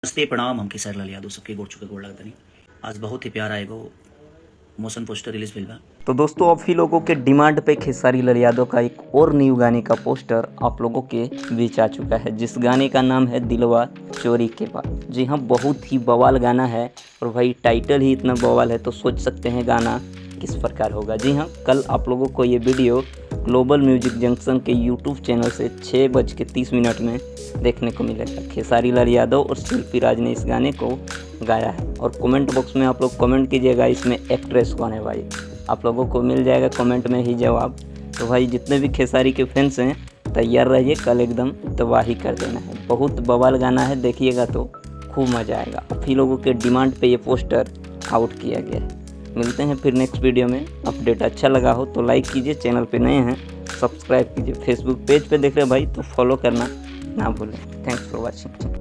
नमस्ते प्रणाम। हम खेसारी लाल यादव सबके गोड़ चुके गोड़ लगता नहीं। आज बहुत ही प्यारा एगो मोशन पोस्टर रिलीज भइल बा। तो दोस्तों आप ही लोगों के डिमांड पे खेसारी लाल यादव का एक और न्यू गाने का पोस्टर आप लोगों के बीच आ चुका है, जिस गाने का नाम है दिलवा चोरी के बाद। जी हाँ, बहुत ही बवाल गाना है और भाई टाइटल ही इतना बवाल है तो सोच सकते हैं गाना किस प्रकार होगा। जी हाँ, कल आप लोगों को ये वीडियो ग्लोबल म्यूजिक जंक्शन के यूट्यूब चैनल से 6:30 में देखने को मिलेगा। खेसारी लाल यादव और शिल्पी राज ने इस गाने को गाया है और कमेंट बॉक्स में आप लोग कमेंट कीजिएगा इसमें एक्ट्रेस कौन है। भाई आप लोगों को मिल जाएगा कमेंट में ही जवाब। तो भाई जितने भी खेसारी के फैंस हैं तैयार रहिए, कल एकदम तबाही कर देना है। बहुत बवाल गाना है, देखिएगा तो खूब मज़ा आएगा। आप ही लोगों के डिमांड पे ये पोस्टर आउट किया गया है। मिलते हैं फिर नेक्स्ट वीडियो में। अपडेट अच्छा लगा हो तो लाइक कीजिए, चैनल पे नए हैं सब्सक्राइब कीजिए, फेसबुक पेज पे देख रहे हैं भाई तो फॉलो करना ना भूलें। Thanks for watching.